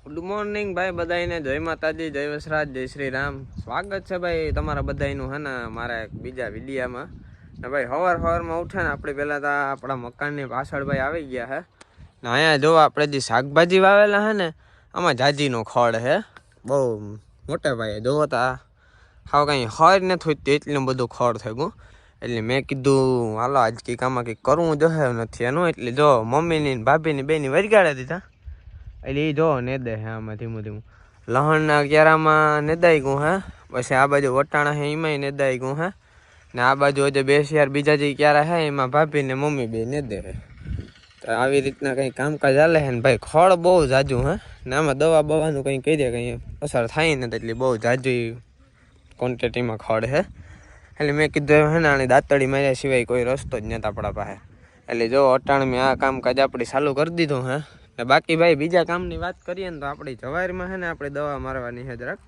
Good morning ભાઈ બધાને, જય માતાજી, જય વસરાજ, જય શ્રી રામ. સ્વાગત છે ભાઈ તમારા બધાનું હે ને મારા એક બીજા વિડીયામાં. ને ભાઈ સવારમાં ઉઠે ને આપણે પહેલાં તો આપણા મકાનની પાછળ ભાઈ આવી ગયા હે ને અહીંયા જો આપણે જે શાકભાજી વાવેલા હે ને આમાં જાજીનો ખડ હે બહુ મોટા ભાઈ. જોવો તો હાવ કંઈ હર ને થોડી એટલું બધું ખડ થઈ ગયું. એટલે મેં કીધું હાલો આજ કંઈક આમાં કંઈક કરવું જો નથી એનું. એટલે જો મમ્મીની ભાભીની બેની વરગાડી દીધા. એટલે એ જો નેદે હે આમાં ધીમું ધીમું. લહણના ક્યારામાં નેદાઈ ગયું હે. પછી આ બાજુ વટાણા હે એમાંય નેદાઈ ગયું હે. ને આ બાજુ હજુ 2 બીજા જે ક્યારા હે એમાં ભાભી ને મમ્મી બે નેદે હે. તો આવી રીતના કંઈ કામકાજ હાલે છે ને ભાઈ. ખડ બહુ જાજુ હે ને આમાં દવા બવાનું કંઈ કરીએ કંઈ અસર થાય ને એટલે બહુ જાજુ ક્વોન્ટિટીમાં ખડ હે. એટલે મેં કીધું હે ને આની દાંતડી માર્યા સિવાય કોઈ રસ્તો જ નથી આપણા પાસે. એટલે જો અટાણ મેં આ કામકાજ આપણે ચાલુ કરી દીધું હે. ને બાકી ભાઈ બીજા કામની વાત કરીએ ને તો આપણી જવારીમાં છે ને આપણે દવા મારવાની છે જરાક.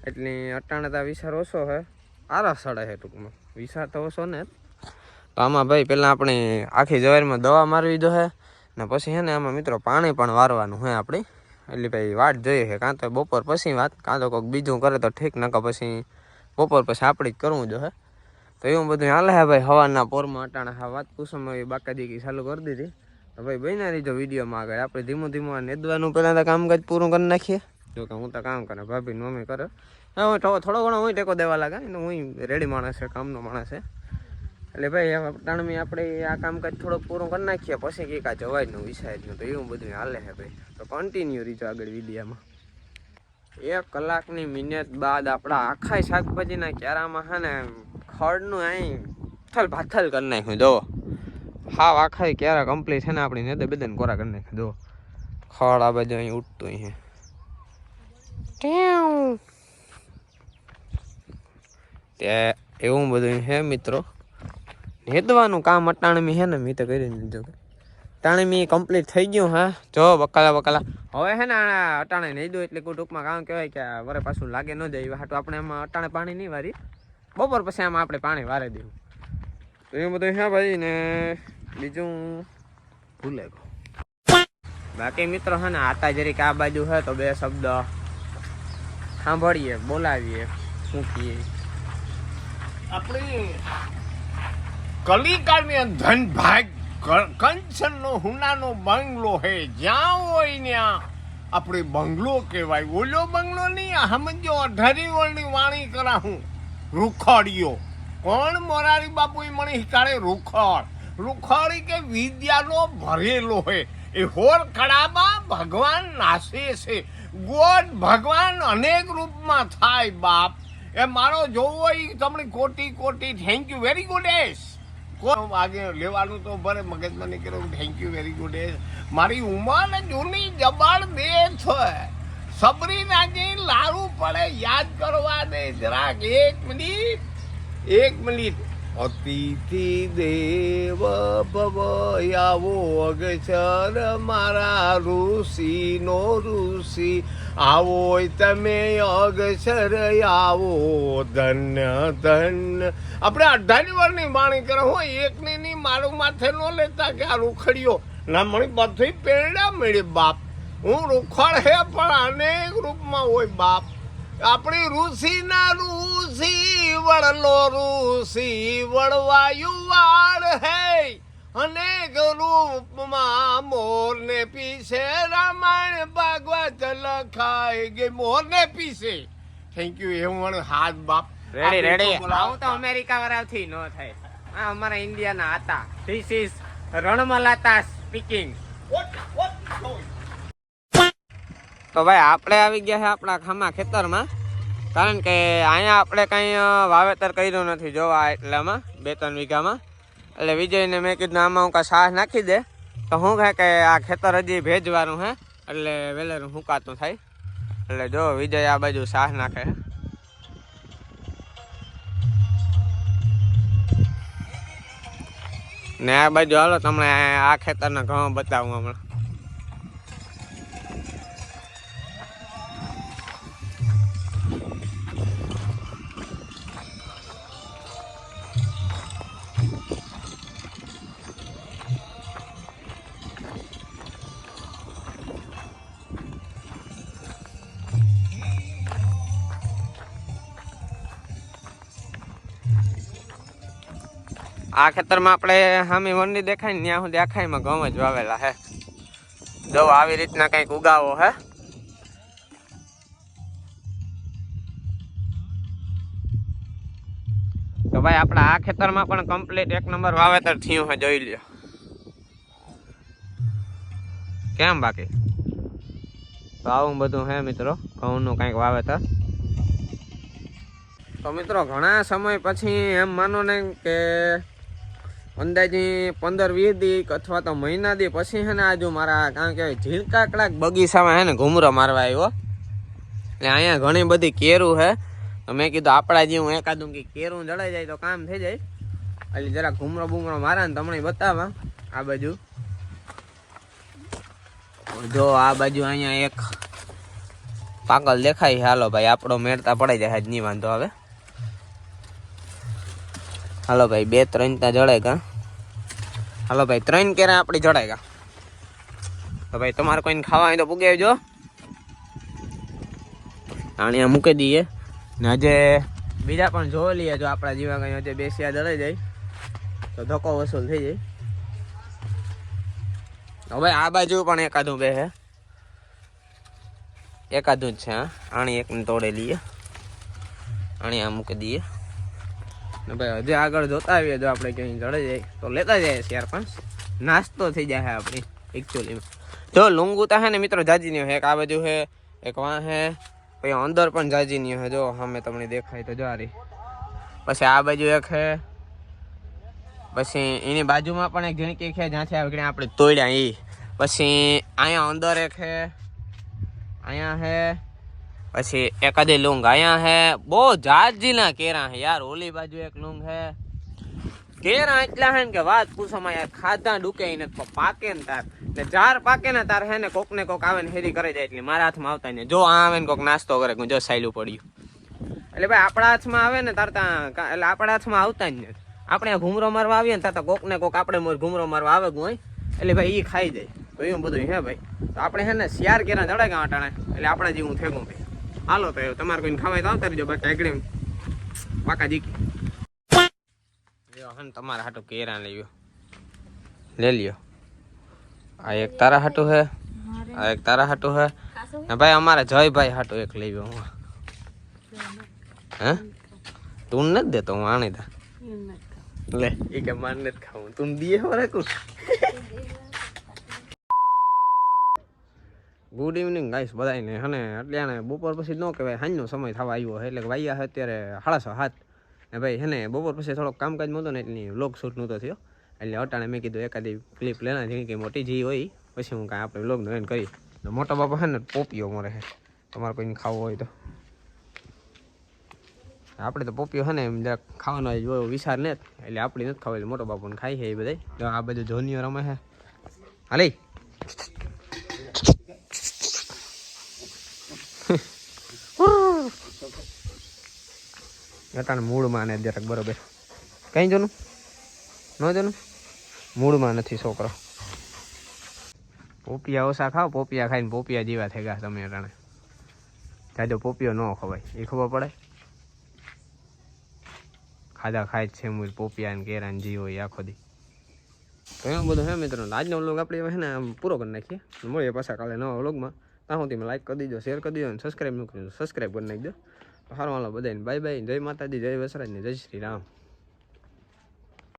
એટલે અટાણે તો વિચાર ઓછો છે, આરા સડે છે ટૂંકમાં, વિચાર તો ઓછો ને. તો આમાં ભાઈ પહેલાં આપણે આખી જવારીમાં દવા મારવી દો હે ને પછી છે ને આમાં મિત્રો પાણી પણ વારવાનું હોય આપણી. એટલે ભાઈ વાટ જોઈએ છે, કાં તો બપોર પછી વાત, કાં તો કોઈક બીજું કરે તો ઠીક, નકર પછી બપોર પછી આપણે જ કરવું જો હે. તો એવું બધું હાલે છે ભાઈ. સવારના પોરમાં અટાણે હા વાત પૂછવામાં બાકાદીકી ચાલુ કરી દીધી. તો ભાઈ બન્યા રહીજો વિડીયોમાં આગળ. આપણે ધીમું ધીમું નેદવાનું પહેલાં તો કામકાજ પૂરું કરી નાખીએ. જો કે હું તો કામ કરે, ભાભી મમ્મી કરે. હા હું થોડો ઘણો હું ટેકો દેવા લાગે ને, હું રેડી માણસ છે, કામનો માણસ છે. એટલે ભાઈ ટાણમી આપણે આ કામકાજ થોડુંક પૂરું કરી નાખીએ પછી કંઈક આ જવાજનું વિચાર્યું. તો એવું બધું હાલે છે ભાઈ. તો કન્ટિન્યુ રીજો આગળ વિડીયોમાં. 1 કલાકની મિનિટ બાદ આપણા આખા શાકભાજીના ક્યારામાં છે ને ખડનું અહીં થલ ભાથલ કરી નાખ્યું. જો હાવ આખા ક્યારા કમ્પ્લીટ છે ને આપણી નેદે બેદન કોરા કરી નાખ્યું. જો ખડ આ બાજુ અહીં ઉઠતું અહીં તે એવું બધું છે મિત્રો. નેદવાનું કામ અટાણમી છે ને મેં તો કરી દીધું. અટાણમી કમ્પ્લીટ થઈ ગયું. હા જો બકાલા હવે છે ને અટાણે નહીં દઉં એટલે કોઈ ટૂંકમાં કામ કહેવાય કે વરે પાછું લાગે ન જાય હાટું આપણે એમાં અટાણે પાણી નહીં વારી, બપોર પછી આમાં આપણે પાણી વારી દઉં. તો એવું બધું છે ભાઈ. ને બીજું ભૂલે ગયો. બાકી મિત્રો છે ને આતા જરીક આ બાજુ છે તો 2 શબ્દ સાંભળીએ, બોલાવીએ, મૂકીએ. આપણી કલિકાળની ધન ભાગ કંચનનો હુનાનો બંગલો હે, જ્યાં હોય ત્યાં આપણે બંગલો કહેવાય. ઓલો બંગલો નહીં, સમજો 18 વર્ષની વાણી કરા હું. રૂખડિયો કોણ મોરારી બાપુ મને શીખાડે? રૂખડી કે વિદ્યાનો ભરેલો હે. એ હોર કડામાં ભગવાન નાસે છે. ગોડ ભગવાન અનેક રૂપમાં થાય બાપ. એ મારો જોવો એ તમને કોટી thank you very good S. આગે લેવાનું તો ભરે મગજમાં નહીં કર્યું. Thank you very good S. મારી ઉંમર જૂની જબાળ દે છે. સબરી નાખી લાડુ પડે યાદ કરવા દે જરાક. 1 મિનિટ. અતિથિ દેવ ભવ આવો અગસર મારા ઋષિનો ઋષિ. આવો તમે અગસર આવો ધન્ય ધન્ય. આપણે 18 વર્ષની વાણી કરે હોય, એકની નહીં મારું માથે ન લેતા કે આ રૂખડીઓ ના મને બધી પેરડા મળે બાપ. હું રૂખડ હે પણ અનેક રૂપમાં હોય બાપ. આપણી ઋષિના ઋષિ વડલો ઋષિ વડવાયુ વાળ હે. અનેક રૂપમાં મોરને પીછે રામાયણ ભાગવત લખાય ગે મોરને પીછે. Thank you. એવું મને હાથ બાપ રેડી. હું તો અમેરિકા વાળાથી ન થાય. આ અમારા ઇન્ડિયાના હતા. ધીસ ઇઝ રણમલાતા સ્પીકિંગ. તો ભાઈ આપણે આવી ગયા છે આપણા ખામા ખેતરમાં. કારણ કે અહીંયા આપણે કંઈ વાવેતર કર્યું નથી જોવા એટલામાં 2-3 વીઘામાં. એટલે વિજયને મેં કીધું આમાં હું કાંઈ સાહ નાખી દે તો શું કહે કે આ ખેતર હજી ભેજવાનું હે એટલે વેલેરું સુકાતું થાય. એટલે જો વિજય આ બાજુ સાહ નાખે. ને આ બાજુ હાલો તમને આ ખેતરના ઘઉં બતાવું હમણાં. આ ખેતરમાં આપણે સામે વંડી દેખાય ને ત્યાં સુધી આખાઈમાં ઘઉં જ વાવેલા હે. જો આવી રીતના કંઈક ઉગાવો હે. તો ભાઈ આપણા આ ખેતરમાં પણ કમ્પ્લીટ 1 નંબર વાવેતર થયું હે, જોઈ લ્યો. કેમ બાકી તો આવું બધું હે મિત્રો ઘઉંનું કંઈક વાવેતર. તો મિત્રો ઘણા સમય પછી એમ માનો ને કે અંદાજી 15-20 દી અથવા તો મહિના દી પછી હે ને આજુ મારા કારણ કે ઝીણકા કડાક બગીચામાં હે ને ઘૂમરો મારવા આવ્યો. એટલે અહીંયા ઘણી બધી કેરું હે. તો મેં કીધું આપણા જેવું એકાદું કે કેરું જડાઈ જાય તો કામ થઈ જાય. એટલે જરા ઘૂમરો બૂમરો મારા ને તમને બતાવવા. આ બાજુ જો આ બાજુ અહીંયા એક પાગલ દેખાય. હાલો ભાઈ આપણો મેળતા પડાઈ જાય જ નહીં વાંધો આવે. હાલો ભાઈ 2-3 તા જડાય. હાલો ભાઈ 3 કેરા આપણી જડાય. તો ભાઈ તમારે કોઈને ખાવા હોય તો પૂગે આવજો. આણિયા મૂકી દઈએ ને હજે બીજા પણ જોઈ લઈએ. જો આપણા જીવા કંઈ હજે બેસ્યા જડાઈ જાય તો ધક્કો વસૂલ થઈ જાય. હવે આ બાજુ પણ એકાદું બે હે, એકાદું જ છે. હા આણી એકને તોડે લઈએ, આણી આ મૂકી દઈએ ને ભાઈ હજી આગળ જોતા આવીએ. જો આપણે ક્યાંય જડાઈ જાય તો લેતા જઈએ 4-5 નાસ્તો થઈ જાય આપણી એકચ્યુઅલીમાં. જો લુંગુ તા હે ને મિત્રો જાજીની હે. એક આ બાજુ હે, એક વાં હે, પછી અંદર પણ જાજીની હે. જો સામે તમને દેખાય તો જો આરી. પછી આ બાજુ એક હે, પછી એની બાજુમાં પણ એક ઝીણકી છે જ્યાંથી આપણે તોડ્યા એ. પછી અહીંયા અંદર એક હે, અહીંયા હે, પછી એકાદી લુંગ અહીંયા હે. બહુ જાજીના કેરા હે યાર. ઓલી બાજુ એક લુંગ હે. કેરા એટલા હે ને કે વાત પૂછોમાં યાર. ખાધા ડૂકે ને પાકે ને તાર ને 4 પાકે ને તાર હે ને કોક ને કોક આવે ને હેરી કરે જાય. એટલે મારા હાથમાં આવતા ને જો આ આવે ને કોક નાસ્તો કરે જો સાયલું પડ્યું. એટલે ભાઈ આપણા હાથમાં આવે ને તાર એટલે આપણા હાથમાં આવતા જ નથી. આપણે ઘૂમરો મારવા આવીએ ને ત્યાં કોક ને કોક આપણે ઘૂમરો મારવા આવે હોય એટલે ભાઈ એ ખાઈ જાય. તો એવું બધું હે ભાઈ. તો આપણે હે ને 4 કેરા જડાય ગયા અટાણે એટલે આપણે જેવું થેગું ભાઈ. હાલો તો તમારે કોઈને ખાવાય તો આવતા રહીજો. બાકી એકડે પાકા જીકી હે ને તમારા હાટું કેરા લેજો, લે લ્યો. આ એક તારા હાટું હે, આ એક તારા હાટું હે ને ભાઈ અમારે જયભાઈ હાટું એક લેજો. હું હે તું નથી દેતો, હું આણી દા લે. એ કે માર નથી ખાવું, તું દીએ હો રાખું. ગુડ ઇવનિંગ ગાઈસ બધાને. હને એટલે બપોર પછી ન કહેવાય, સાંજનો સમય થવા આવ્યો એટલે કે વાગ્યા છે અત્યારે 6:30 ને ભાઈ હે ને બપોર પછી થોડોક કામકાજ નહોતો ને એટલે વ્લોગ શૂટ નહોતો થયો. એટલે અટાણે મેં કીધું એકાદી ક્લિપ લેના જેવી કે મોટી જી હોય પછી હું કાંઈ આપણે વ્લોગનો એન્ડ કરી. મોટો બાપા છે ને પોપિયો મરે છે. તમારે કોઈને ખાવો હોય તો આપણે તો પોપિયો છે ને એમ જરાક ખાવાનો જોયો વિચાર ને એટલે આપણી નથી ખાવા. એટલે મોટો બાપુને ખાઈ છે એ બધા. આ બધું જોનીઓ રમે છે. હાલી અટાણે મૂળમાં ને જરાક બરોબર કઈ જોનું ન જોનું મૂળમાં નથી છોકરો. પોપિયા ઓછા ખાઓ. પોપિયા ખાઈને પોપિયા જેવા થઈ ગયા તમે અટાણે. જાજો પોપિયો ન ખવાય એ ખબર પડે. ખાધા ખાય જ છે મૂળ પોપિયા ને કેરા ને જી હોય આખો દી. તો એવું બધું હે મિત્રો. આજનો વ્લોગ આપણે છે ને પૂરો કરી નાખીએ. મળીએ પાછા કાલે નવા વ્લોગમાં. ત્યાં સુધી લાઈક કરી દીજો, શેર કરી દીજો અને સબસ્ક્રાઈબ ન કરી સબસ્ક્રાઈબ કરી નાખજો. સારું હાલો બધાને બાય બાય. જય માતાજી, જય વસરાજ ને જય શ્રી રામ.